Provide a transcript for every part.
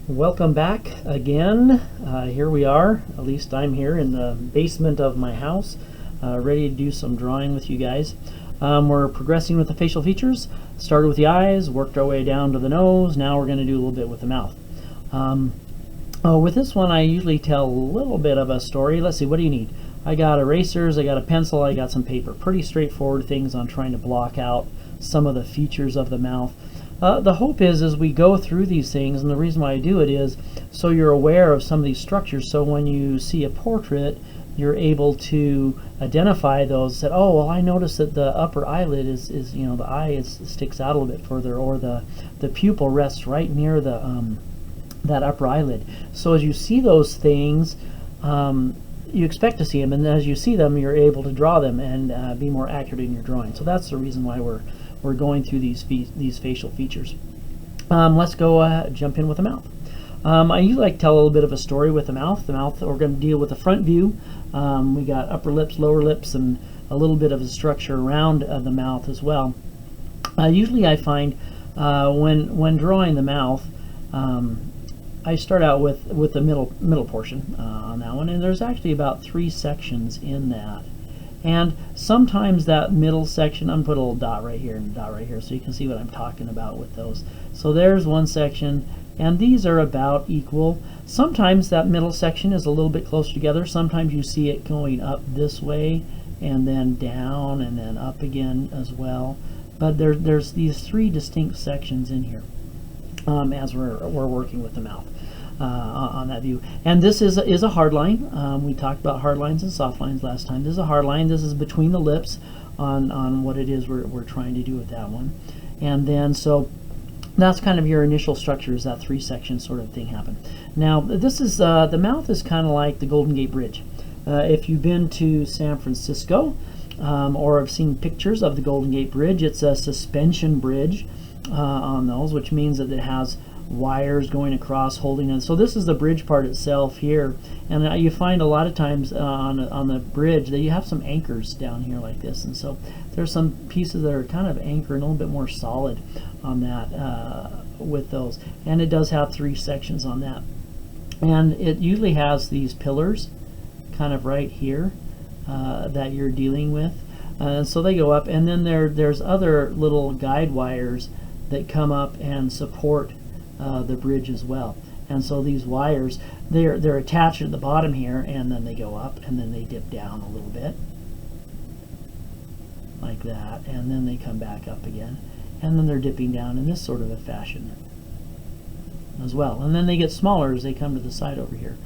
Welcome back again. Here we are, at least I'm here in the basement of my house, ready to do some drawing with you guys. We're progressing with the facial features. Started with the eyes, worked our way down to the nose. Now we're going to do a little bit with the mouth. With this one I usually tell a little bit of a story. Let's see, what do you need? I got erasers, I got a pencil, I got some paper. Pretty straightforward things on trying to block out some of the features of the mouth. The hope is as we go through these things, and the reason why I do it is so you're aware of some of these structures, so when you see a portrait you're able to identify those, that oh well, I noticed that the upper eyelid is you know, the eye sticks out a little bit further, or the pupil rests right near the that upper eyelid. So as you see those things, you expect to see them, and as you see them you're able to draw them and be more accurate in your drawing. So that's the reason why we're going through these facial features. Let's go jump in with the mouth. I usually like to tell a little bit of a story with the mouth. We're going to deal with the front view. We got upper lips, lower lips, and a little bit of a structure around the mouth as well. Usually I find when drawing the mouth, I start out with the middle portion on that one, and there's actually about 3 sections in that. And sometimes that middle section, I'm going to put a little dot right here and a dot right here so you can see what I'm talking about with those. So there's one section, and these are about equal. Sometimes that middle section is a little bit closer together. Sometimes you see it going up this way and then down and then up again as well. But there's these 3 distinct sections in here as we're working with the mouth. On that view, and this is a hard line. We talked about hard lines and soft lines last time. This is a hard line. This is between the lips on what it is we're trying to do with that one. And then so that's kind of your initial structure, is that 3 section sort of thing happen. Now this is the mouth is kind of like the Golden Gate Bridge. If you've been to San Francisco or have seen pictures of the Golden Gate Bridge, it's a suspension bridge on those, which means that it has wires going across holding it. So this is the bridge part itself here, and you find a lot of times on the bridge that you have some anchors down here like this, and so there's some pieces that are kind of anchored a little bit more solid on that with those, and it does have 3 sections on that, and it usually has these pillars kind of right here that you're dealing with, so they go up, and then there's other little guide wires that come up and support the bridge as well. And so these wires, they're attached at the bottom here, and then they go up and then they dip down a little bit like that, and then they come back up again, and then they're dipping down in this sort of a fashion as well, and then they get smaller as they come to the side over here.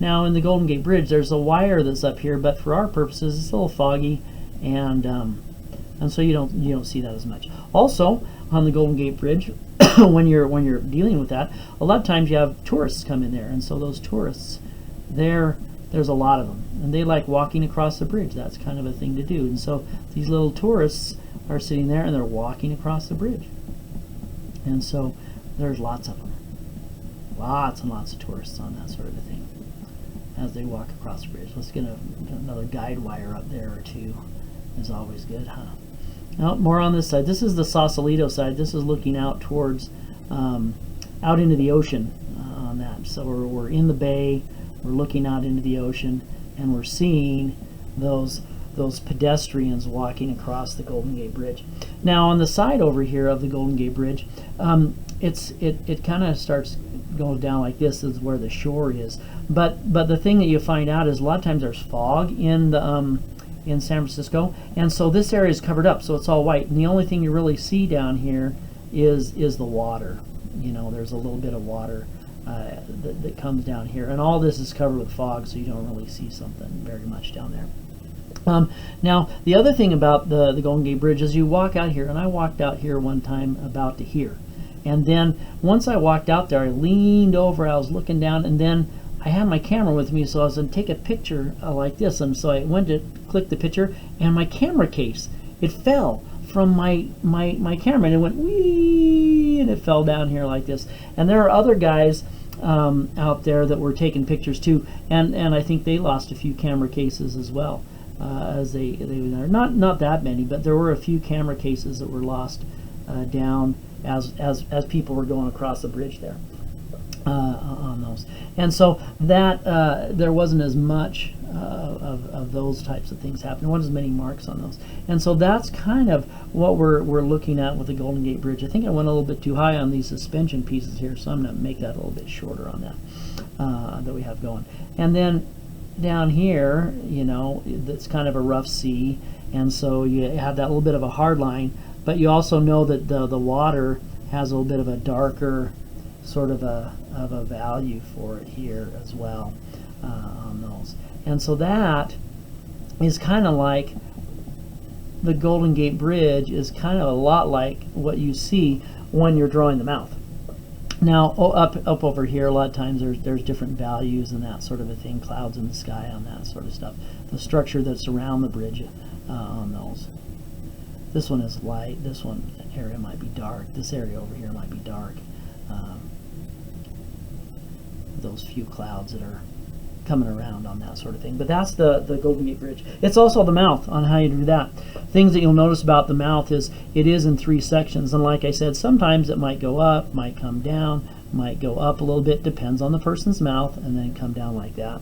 Now in the Golden Gate Bridge there's a wire that's up here, but for our purposes it's a little foggy, and so you don't see that as much. Also on the Golden Gate Bridge, when you're dealing with that, a lot of times you have tourists come in there, and so those tourists, there's a lot of them, and they like walking across the bridge. That's kind of a thing to do, and so these little tourists are sitting there and they're walking across the bridge, and so there's lots of them, lots and lots of tourists on that sort of a thing as they walk across the bridge. Let's get another guide wire up there or 2. Is always good, huh? Now, more on this side. This is the Sausalito side. This is looking out towards, out into the ocean on that. So we're in the bay, we're looking out into the ocean, and we're seeing those pedestrians walking across the Golden Gate Bridge. Now on the side over here of the Golden Gate Bridge, it kind of starts going down like this. Is where the shore is. But the thing that you find out is a lot of times there's fog in the in San Francisco, and so this area is covered up, so it's all white, and the only thing you really see down here is the water. You know, there's a little bit of water that comes down here, and all this is covered with fog, so you don't really see something very much down there. Now the other thing about the Golden Gate Bridge is you walk out here, and I walked out here one time about to here, and then once I walked out there I leaned over, I was looking down, and then I had my camera with me, so I was going to take a picture like this, and so I went to click the picture, and my camera case, it fell from my camera, and it went whee, and it fell down here like this. And there are other guys out there that were taking pictures too, and I think they lost a few camera cases as well as they were there. Not that many, but there were a few camera cases that were lost down as people were going across the bridge there. on those. And so that there wasn't as much of those types of things happening. There wasn't as many marks on those. And so that's kind of what we're looking at with the Golden Gate Bridge. I think I went a little bit too high on these suspension pieces here, so I'm going to make that a little bit shorter on that that we have going. And then down here, you know, it's kind of a rough sea, and so you have that little bit of a hard line, but you also know that the water has a little bit of a darker sort of a value for it here as well on those. And so that is kind of like the Golden Gate Bridge is kind of a lot like what you see when you're drawing the mouth. Now up over here, a lot of times there's different values and that sort of a thing, clouds in the sky on that sort of stuff. The structure that's around the bridge on those. This one is light, this one area might be dark, this area over here might be dark. Those few clouds that are coming around on that sort of thing. But that's the Golden Gate Bridge. It's also the mouth on how you do that. Things that you'll notice about the mouth is it is in 3 sections, and like I said, sometimes it might go up, might come down, might go up a little bit, depends on the person's mouth, and then come down like that.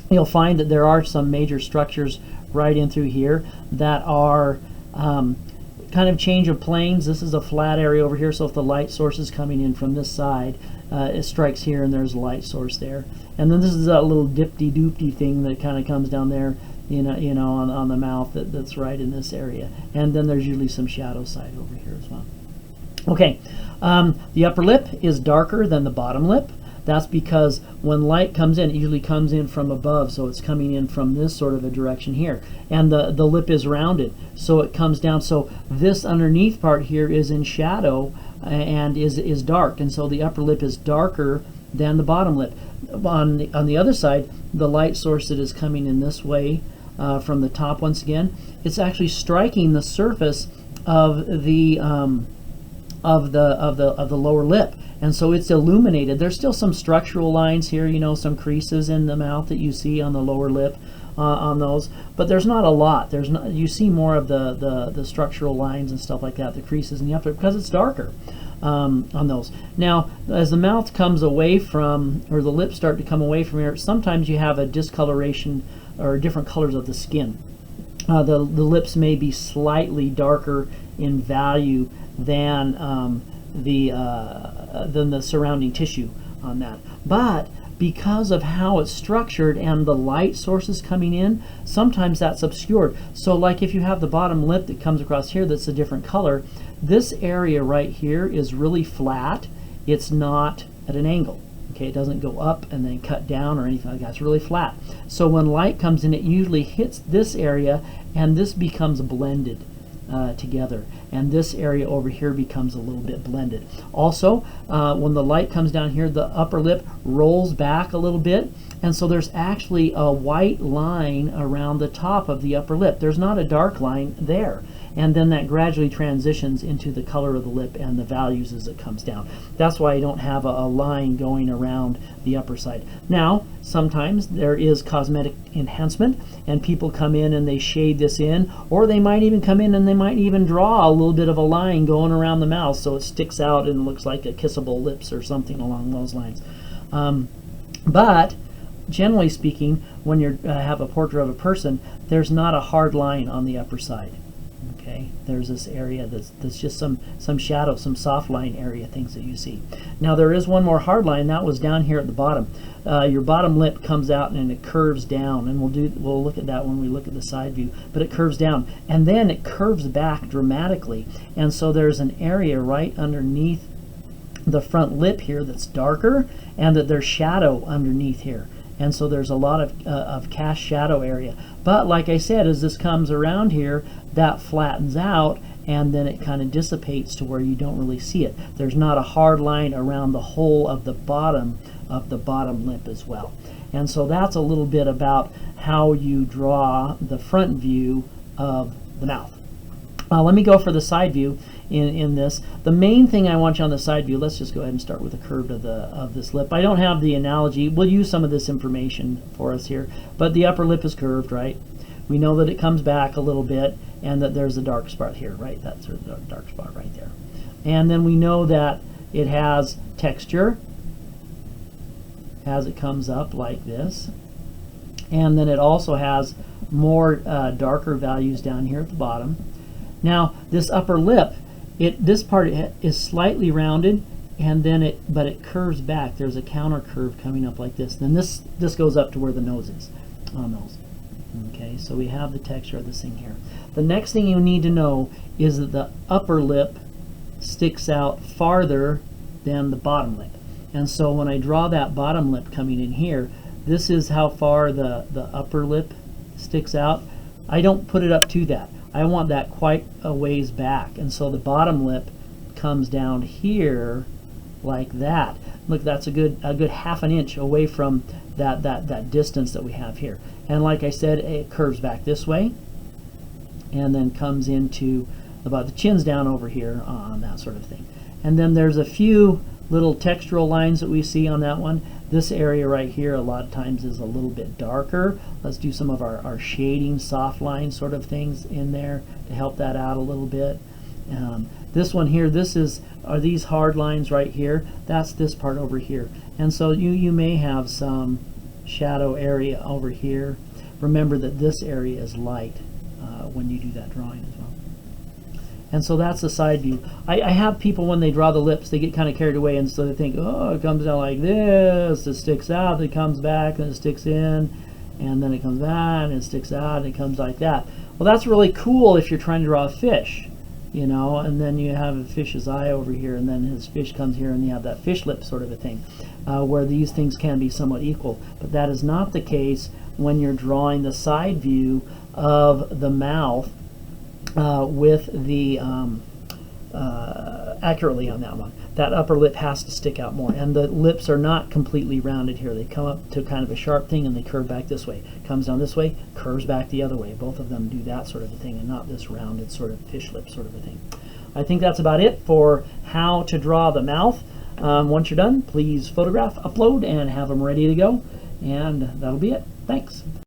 You'll find that there are some major structures right in through here that are kind of change of planes. This is a flat area over here, so if the light source is coming in from this side, it strikes here and there's a light source there. And then this is that little dipty-doopty thing that kind of comes down there, you know, on the mouth that's right in this area. And then there's usually some shadow side over here as well. Okay, the upper lip is darker than the bottom lip. That's because when light comes in, it usually comes in from above, so it's coming in from this sort of a direction here. And the lip is rounded, so it comes down. So this underneath part here is in shadow and is dark, and so the upper lip is darker than the bottom lip. On the other side, the light source that is coming in this way from the top, once again, it's actually striking the surface of the lower lip, and so it's illuminated. There's still some structural lines here, you know, some creases in the mouth that you see on the lower lip on those, but there's not a lot. There's not, you see more of the structural lines and stuff like that, the creases in the upper lip, because it's darker on those. Now, as the mouth comes away from, or the lips start to come away from here, sometimes you have a discoloration or different colors of the skin. The lips may be slightly darker in value than the surrounding tissue on that. But because of how it's structured and the light sources coming in, sometimes that's obscured. So like if you have the bottom lip that comes across here that's a different color, this area right here is really flat. It's not at an angle. Okay, it doesn't go up and then cut down or anything like that. It's really flat. So when light comes in, it usually hits this area and this becomes blended together, and this area over here becomes a little bit blended. Also, when the light comes down here, the upper lip rolls back a little bit, and so there's actually a white line around the top of the upper lip. There's not a dark line there, and then that gradually transitions into the color of the lip and the values as it comes down. That's why I don't have a line going around the upper side. Now, sometimes there is cosmetic enhancement, and people come in and they shade this in, or they might even come in and they might even draw a little bit of a line going around the mouth so it sticks out and looks like a kissable lips or something along those lines. But generally speaking, when you have a portrait of a person, there's not a hard line on the upper side. Okay, there's this area that's just some shadow, some soft line area things that you see. Now there is one more hard line, that was down here at the bottom. Your bottom lip comes out and it curves down, and we'll look at that when we look at the side view. But it curves down, and then it curves back dramatically, and so there's an area right underneath the front lip here that's darker, and that there's shadow underneath here. And so there's a lot of cast shadow area. But like I said, as this comes around here, that flattens out, and then it kind of dissipates to where you don't really see it. There's not a hard line around the whole of the bottom lip as well. And so that's a little bit about how you draw the front view of the mouth. Let me go for the side view in this. The main thing I want you on the side view, let's just go ahead and start with the curve of this lip. I don't have the analogy. We'll use some of this information for us here, but the upper lip is curved, right? We know that it comes back a little bit and that there's a dark spot here, right? That's a dark spot right there. And then we know that it has texture as it comes up like this. And then it also has more darker values down here at the bottom. Now this upper lip, this part is slightly rounded, and then but it curves back. There's a counter curve coming up like this. Then this goes up to where the nose is on those. Okay, so we have the texture of this thing here. The next thing you need to know is that the upper lip sticks out farther than the bottom lip. And so when I draw that bottom lip coming in here, this is how far the upper lip sticks out. I don't put it up to that. I want that quite a ways back. And so the bottom lip comes down here like that. Look, that's a good half an inch away from that distance that we have here. And like I said, it curves back this way and then comes into about the chin's down over here on that sort of thing. And then there's a few little textural lines that we see on that one. This area right here a lot of times is a little bit darker. Let's do some of our shading, soft line sort of things in there to help that out a little bit. This one here, are these hard lines right here. That's this part over here. And so you may have some shadow area over here. Remember that this area is light when you do that drawing as well. And so that's the side view. I have people, when they draw the lips, they get kind of carried away, and so they think, oh, it comes down like this, it sticks out, it comes back, and it sticks in, and then it comes back, and it sticks out, and it comes like that. Well, that's really cool if you're trying to draw a fish, you know, and then you have a fish's eye over here, and then his fish comes here, and you have that fish lip sort of a thing, where these things can be somewhat equal. But that is not the case when you're drawing the side view of the mouth with the accurately on that one. That upper lip has to stick out more, and the lips are not completely rounded here. They come up to kind of a sharp thing and they curve back this way. Comes down this way, curves back the other way. Both of them do that sort of a thing, and not this rounded sort of fish lip sort of a thing. I think that's about it for how to draw the mouth. Once you're done, please photograph, upload, and have them ready to go, and that'll be it. Thanks.